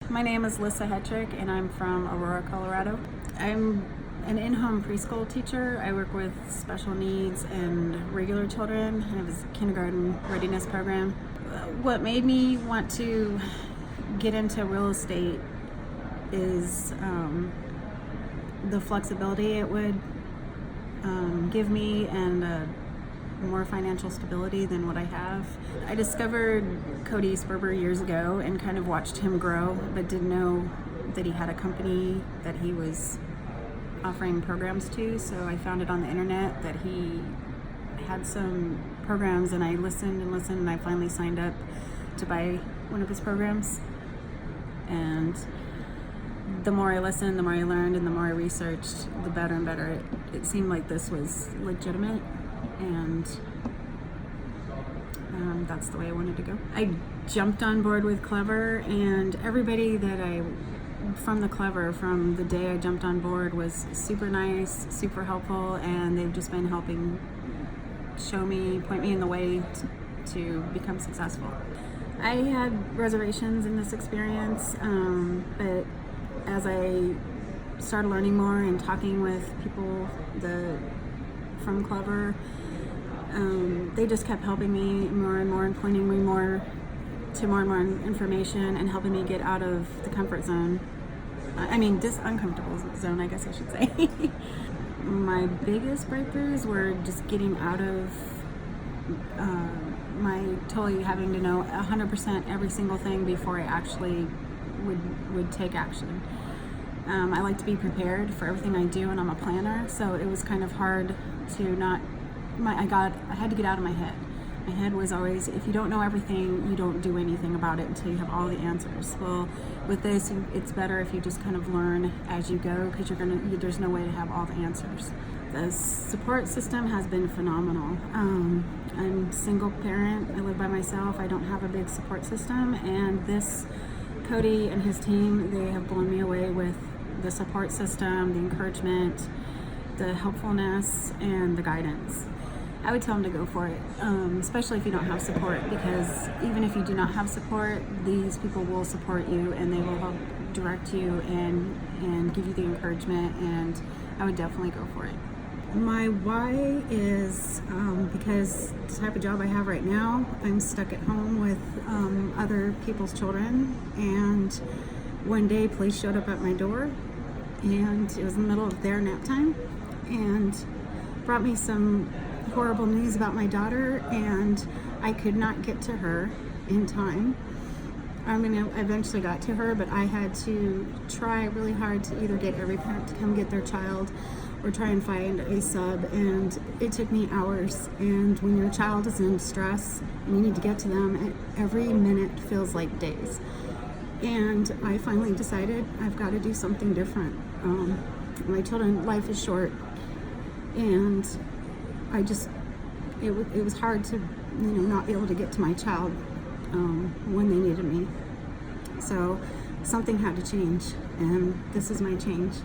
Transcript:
My name is Lissa Hetrick and I'm from Aurora, Colorado. I'm an in-home preschool teacher. I work with special needs and regular children. I have a kindergarten readiness program. What made me want to get into real estate is the flexibility it would give me and more financial stability than what I have. I discovered Cody Sperber years ago and kind of watched him grow, but didn't know that he had a company that he was offering programs to. So I found it on the internet that he had some programs, and I listened and I finally signed up to buy one of his programs. And the more I listened, the more I learned, and the more I researched, the better and better it seemed like this was legitimate, and that's the way I wanted to go. I jumped on board with Clever, and everybody that from the day I jumped on board was super nice, super helpful, and they've just been helping point me in the way to become successful. I had reservations in this experience, but as I started learning more and talking with people from Clever, they just kept helping me more and more and pointing me more and more information and helping me get out of the comfort zone. This uncomfortable zone, I guess I should say. My biggest breakthroughs were just getting out of my totally having to know 100% every single thing before I actually would take action. I like to be prepared for everything I do, and I'm a planner, so it was kind of hard to I had to get out of my head. My head was always, if you don't know everything, you don't do anything about it until you have all the answers. Well, with this, it's better if you just kind of learn as you go, because there's no way to have all the answers. The support system has been phenomenal. I'm a single parent. I live by myself. I don't have a big support system, and Cody and his team, they have blown me away with the support system, the encouragement, the helpfulness, and the guidance. I would tell them to go for it, especially if you don't have support, because even if you do not have support, these people will support you and they will help direct you and give you the encouragement, and I would definitely go for it. My why is because the type of job I have right now, I'm stuck at home with other people's children, and one day police showed up at my door, and it was in the middle of their nap time, and brought me some horrible news about my daughter, and I could not get to her in time. I eventually got to her, but I had to try really hard to either get every parent to come get their child or try and find a sub, and it took me hours. And when your child is in stress and you need to get to them, every minute feels like days. And I finally decided I've got to do something different. My children's life is short, and it was hard to not be able to get to my child when they needed me. So something had to change, and this is my change.